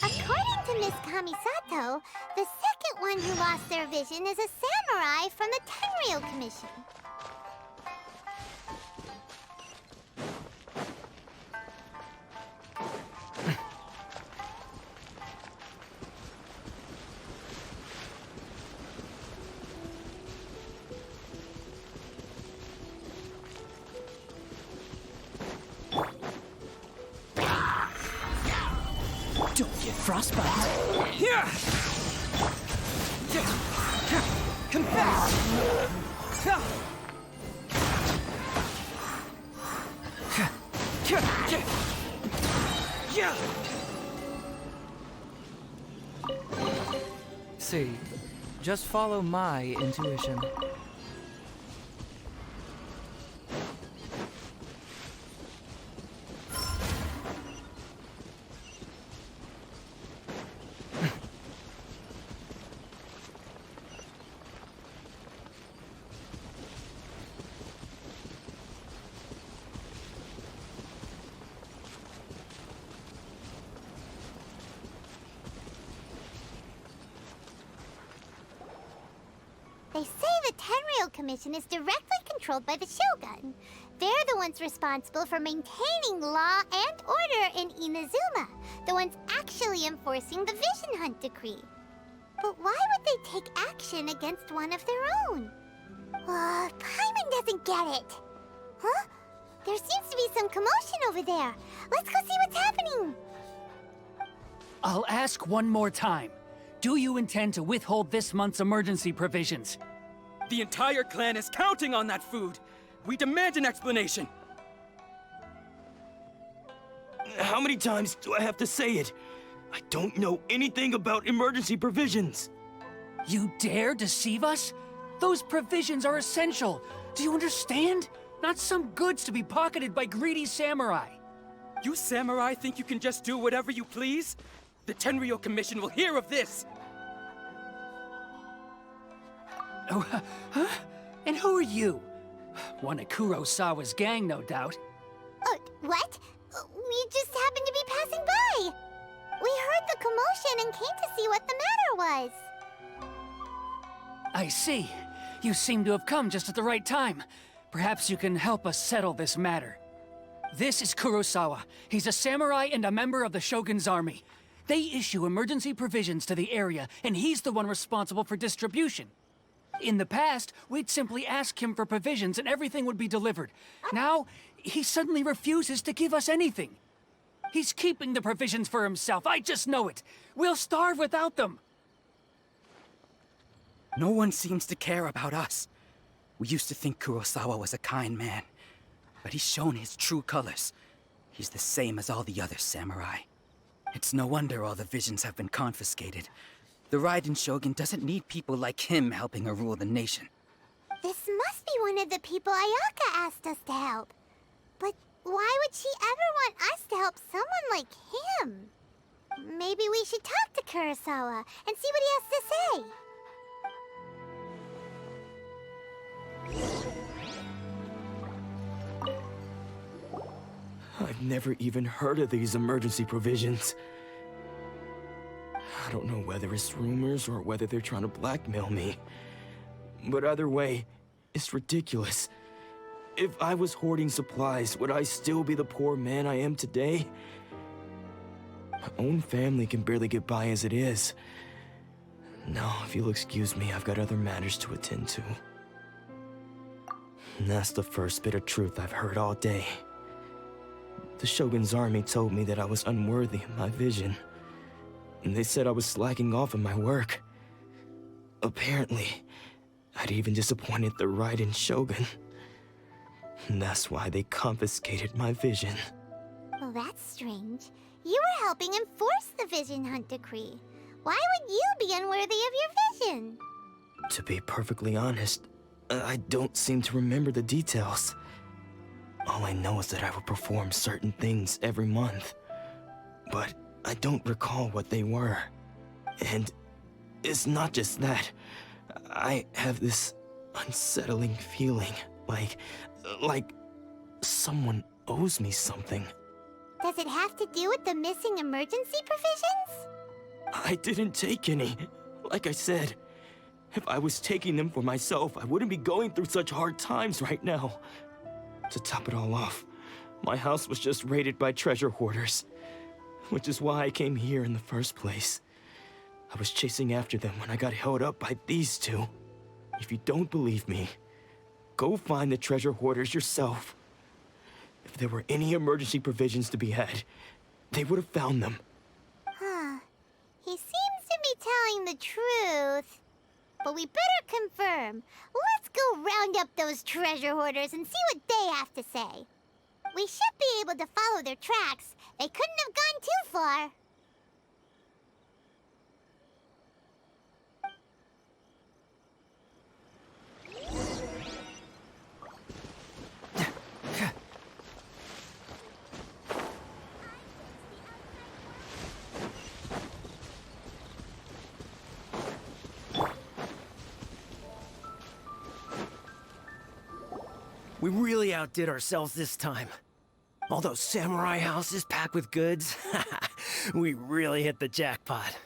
According to Miss Kamisato, the second one who lost their vision is a samurai from the Tenryou Commission. Don't get frostbite. Here! Come back! See, just follow my intuition. They say the Tenryou Commission is directly controlled by the Shogun. They're the ones responsible for maintaining law and order in Inazuma, the ones actually enforcing the Vision Hunt decree. But why would they take action against one of their own? Paimon doesn't get it. Huh? There seems to be some commotion over there. Let's go see what's happening. I'll ask one more time. Do you intend to withhold this month's emergency provisions? The entire clan is counting on that food. We demand an explanation. How many times do I have to say it? I don't know anything about emergency provisions. You dare deceive us? Those provisions are essential. Do you understand? Not some goods to be pocketed by greedy samurai. You samurai think you can just do whatever you please? The Tenryou Commission will hear of this! Oh, huh? And who are you? One of Kurosawa's gang, no doubt. What? We just happened to be passing by. We heard the commotion and came to see what the matter was. I see. You seem to have come just at the right time. Perhaps you can help us settle this matter. This is Kurosawa. He's a samurai and a member of the Shogun's army. They issue emergency provisions to the area, and he's the one responsible for distribution. In the past, we'd simply ask him for provisions and everything would be delivered. Now, he suddenly refuses to give us anything. He's keeping the provisions for himself, I just know it. We'll starve without them. No one seems to care about us. We used to think Kurosawa was a kind man, but he's shown his true colors. He's the same as all the other samurai. It's no wonder all the visions have been confiscated. The Raiden Shogun doesn't need people like him helping her rule the nation. This must be one of the people Ayaka asked us to help. But why would she ever want us to help someone like him? Maybe we should talk to Kurosawa and see what he has to say. I've never even heard of these emergency provisions. I don't know whether it's rumors or whether they're trying to blackmail me. But either way, it's ridiculous. If I was hoarding supplies, would I still be the poor man I am today? My own family can barely get by as it is. Now, if you'll excuse me, I've got other matters to attend to. And that's the first bit of truth I've heard all day. The Shogun's army told me that I was unworthy of my vision. And they said I was slacking off in my work. Apparently, I'd even disappointed the Raiden Shogun. And that's why they confiscated my vision. Well, that's strange. You were helping enforce the Vision Hunt decree. Why would you be unworthy of your vision? To be perfectly honest, I don't seem to remember the details. All I know is that I would perform certain things every month. But I don't recall what they were. And it's not just that. I have this unsettling feeling, like someone owes me something. Does it have to do with the missing emergency provisions? I didn't take any. Like I said, if I was taking them for myself, I wouldn't be going through such hard times right now. To top it all off, my house was just raided by treasure hoarders, which is why I came here in the first place. I was chasing after them when I got held up by these two. If you don't believe me, go find the treasure hoarders yourself. If there were any emergency provisions to be had, they would have found them. Huh. He seems to be telling the truth. But we better confirm. Let's go round up those treasure hoarders and see what they have to say. We should be able to follow their tracks. They couldn't have gone too far. We really outdid ourselves this time. All those samurai houses packed with goods. We really hit the jackpot.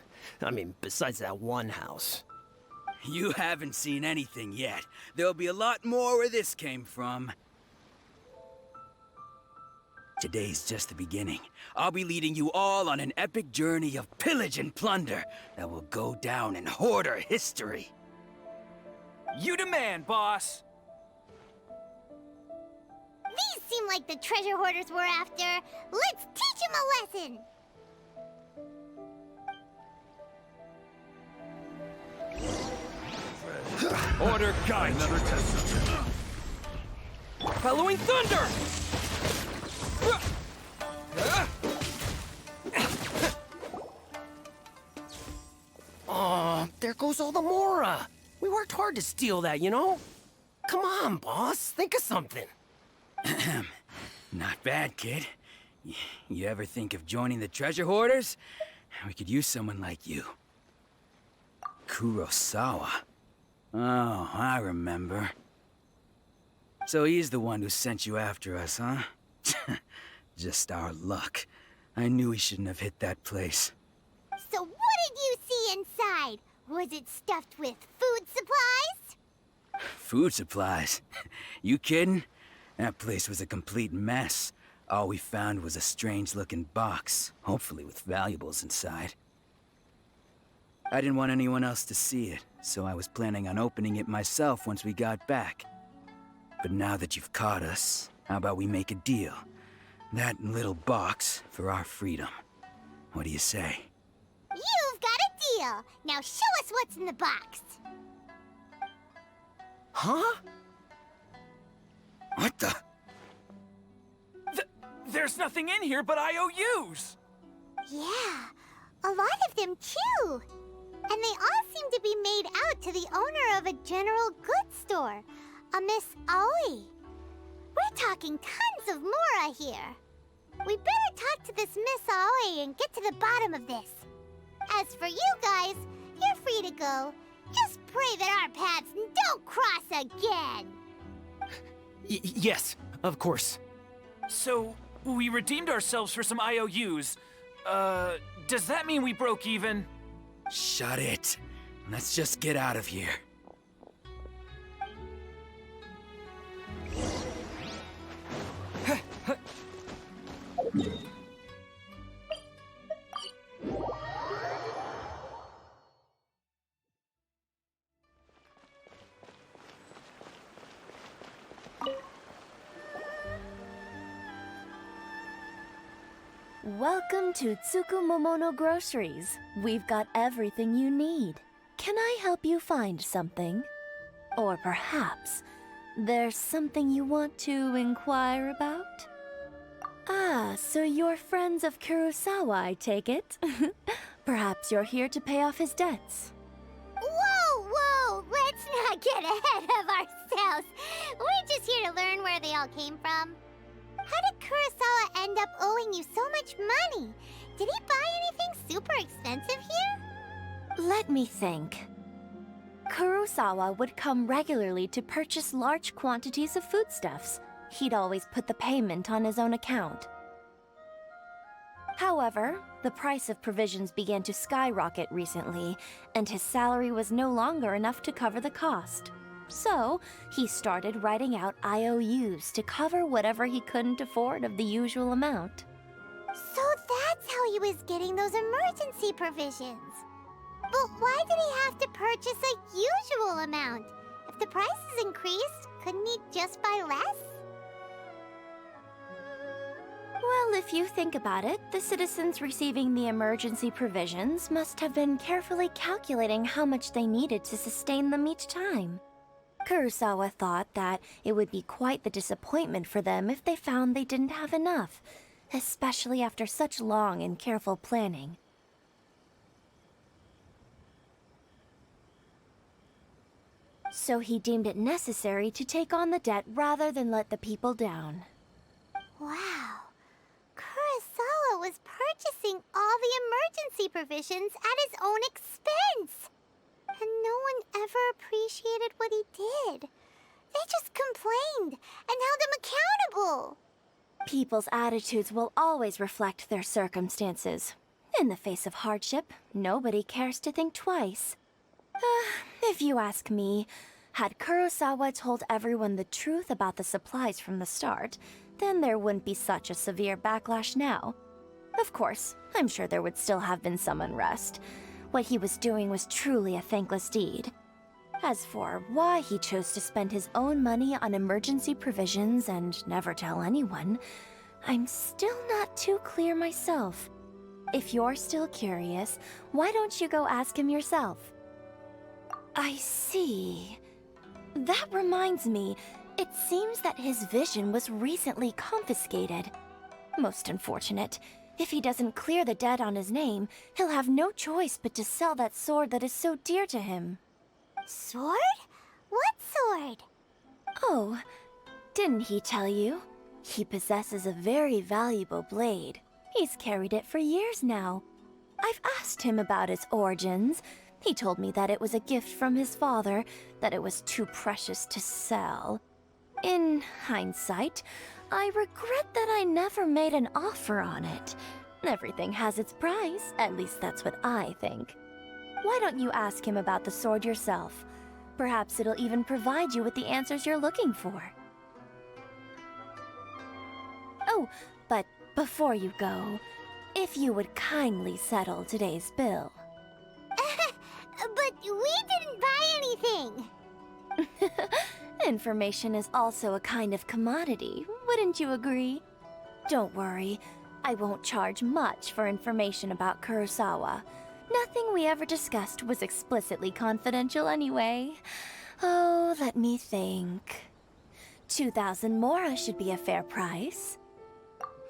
I mean, besides that one house. You haven't seen anything yet. There'll be a lot more where this came from. Today's just the beginning. I'll be leading you all on an epic journey of pillage and plunder that will go down in hoarder history. You demand, boss! These seem like the treasure hoarders we're after. Let's teach them a lesson. Order guide! Another test. Following thunder! Oh, there goes all the Mora. We worked hard to steal that, you know? Come on, boss. Think of something. Not bad, kid. You ever think of joining the treasure hoarders? We could use someone like you. Kurosawa. Oh, I remember. So he's the one who sent you after us, huh? Just our luck. I knew he shouldn't have hit that place. So what did you see inside? Was it stuffed with food supplies? Food supplies? You kidding? That place was a complete mess. All we found was a strange-looking box, hopefully with valuables inside. I didn't want anyone else to see it, so I was planning on opening it myself once we got back. But now that you've caught us, how about we make a deal? That little box for our freedom. What do you say? You've got a deal. Now show us what's in the box. Huh? What the? There's nothing in here but IOUs! Yeah, a lot of them too. And they all seem to be made out to the owner of a general goods store, a Miss Aoi. We're talking tons of Mora here. We better talk to this Miss Aoi and get to the bottom of this. As for you guys, you're free to go. Just pray that our paths don't cross again. Yes, of course. So, we redeemed ourselves for some IOUs. Does that mean we broke even? Shut it. Let's just get out of here. Welcome to Tsukumomono Groceries. We've got everything you need. Can I help you find something? Or perhaps there's something you want to inquire about? Ah, so you're friends of Kurosawa, I take it? Perhaps you're here to pay off his debts. Whoa! Let's not get ahead of ourselves. We're just here to learn where they all came from. How did Kurosawa end up owing you so much money? Did he buy anything super expensive here? Let me think. Kurosawa would come regularly to purchase large quantities of foodstuffs. He'd always put the payment on his own account. However, the price of provisions began to skyrocket recently, and his salary was no longer enough to cover the cost. So, he started writing out IOUs to cover whatever he couldn't afford of the usual amount. So that's how he was getting those emergency provisions. But why did he have to purchase a usual amount? If the prices increased, couldn't he just buy less? Well, if you think about it, the citizens receiving the emergency provisions must have been carefully calculating how much they needed to sustain them each time. Kurosawa thought that it would be quite the disappointment for them if they found they didn't have enough, especially after such long and careful planning. So he deemed it necessary to take on the debt rather than let the people down. Wow. Kurosawa was purchasing all the emergency provisions at his own expense. And no one ever appreciated what he did. They just complained and held him accountable. People's attitudes will always reflect their circumstances. In the face of hardship, nobody cares to think twice. If you ask me, had Kurosawa told everyone the truth about the supplies from the start, then there wouldn't be such a severe backlash now. Of course, I'm sure there would still have been some unrest. What he was doing was truly a thankless deed. As for why he chose to spend his own money on emergency provisions and never tell anyone, I'm still not too clear myself. If you're still curious, why don't you go ask him yourself? I see. That reminds me, it seems that his vision was recently confiscated. Most unfortunate. If he doesn't clear the debt on his name, he'll have no choice but to sell that sword that is so dear to him. Sword? What sword? Oh, didn't he tell you? He possesses a very valuable blade. He's carried it for years now. I've asked him about its origins. He told me that it was a gift from his father, that it was too precious to sell. In hindsight, I regret that I never made an offer on it. Everything has its price, at least that's what I think. Why don't you ask him about the sword yourself? Perhaps it'll even provide you with the answers you're looking for. Oh, but before you go, if you would kindly settle today's bill. But we didn't buy anything. Information is also a kind of commodity, wouldn't you agree? Don't worry, I won't charge much for information about Kurosawa. Nothing we ever discussed was explicitly confidential anyway. Oh, let me think. 2,000 mora should be a fair price.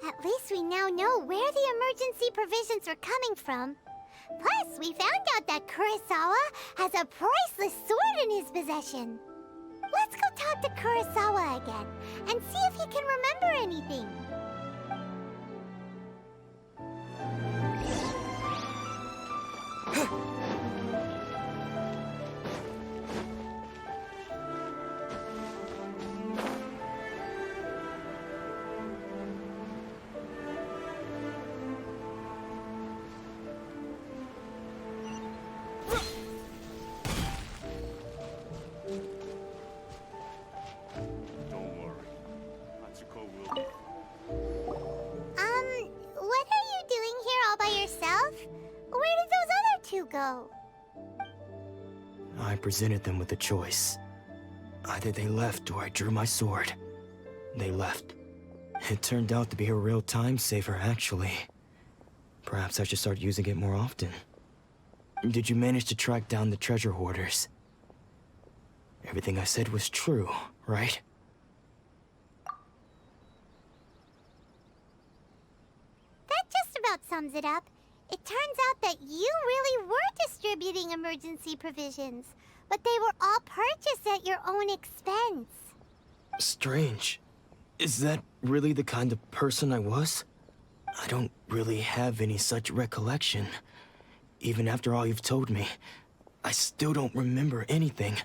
At least we now know where the emergency provisions are coming from. Plus, we found out that Kurosawa has a priceless sword in his possession. Let's go talk to Kurosawa again and see if he can remember anything. Don't worry. Atsuko will be. What are you doing here all by yourself? Where did those other two go? I presented them with a choice. Either they left or I drew my sword. They left. It turned out to be a real time saver, actually. Perhaps I should start using it more often. Did you manage to track down the treasure hoarders? Everything I said was true, right? That just about sums it up. It turns out that you really were distributing emergency provisions, but they were all purchased at your own expense. Strange. Is that really the kind of person I was? I don't really have any such recollection. Even after all you've told me, I still don't remember anything.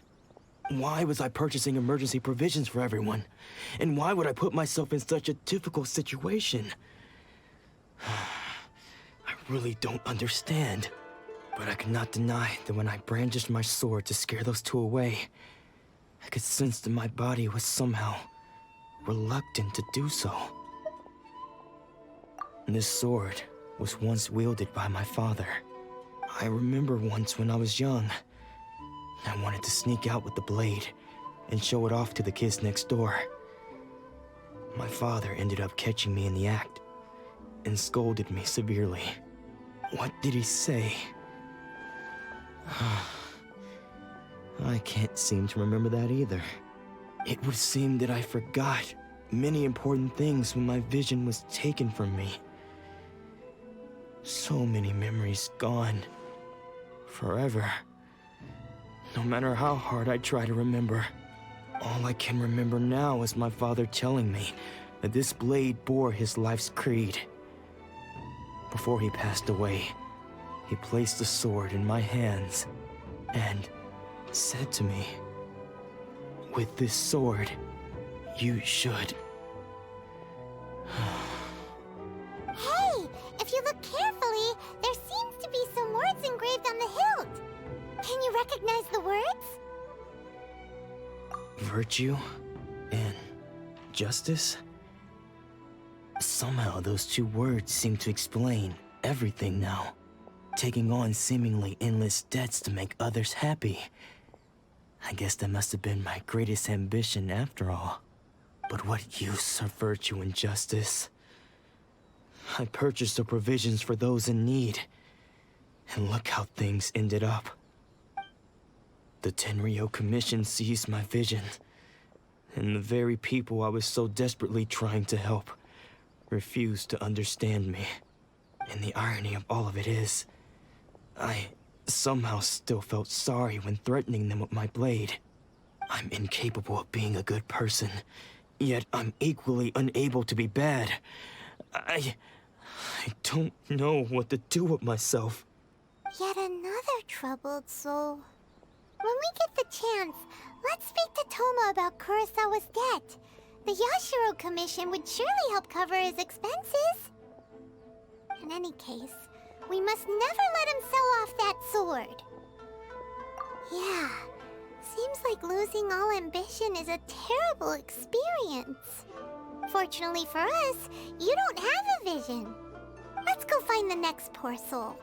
Why was I purchasing emergency provisions for everyone? And why would I put myself in such a difficult situation? really don't understand. But I cannot deny that when I brandished my sword to scare those two away, I could sense that my body was somehow reluctant to do so. This sword was once wielded by my father. I remember once when I was young, I wanted to sneak out with the blade and show it off to the kids next door. My father ended up catching me in the act and scolded me severely. What did he say? I can't seem to remember that either. It would seem that I forgot many important things when my vision was taken from me. So many memories gone. Forever. No matter how hard I try to remember, all I can remember now is my father telling me that this blade bore his life's creed. Before he passed away, he placed the sword in my hands and said to me, "With this sword, you should..." Hey, if you look carefully, there seems to be some words engraved on the hilt. Can you recognize the words? Virtue and justice? Somehow those two words seem to explain everything now. Taking on seemingly endless debts to make others happy. I guess that must have been my greatest ambition after all. But what use are virtue and justice? I purchased the provisions for those in need. And look how things ended up. The Tenryo Commission seized my vision. And the very people I was so desperately trying to help refused to understand me. And the irony of all of it is, I somehow still felt sorry when threatening them with my blade. I'm incapable of being a good person, yet I'm equally unable to be bad. I don't know what to do with myself. Yet another troubled soul. When we get the chance, let's speak to Toma about Kurosawa's debt. The Yashiro Commission would surely help cover his expenses. In any case, we must never let him sell off that sword. Yeah, seems like losing all ambition is a terrible experience. Fortunately for us, you don't have a vision. Let's go find the next poor soul.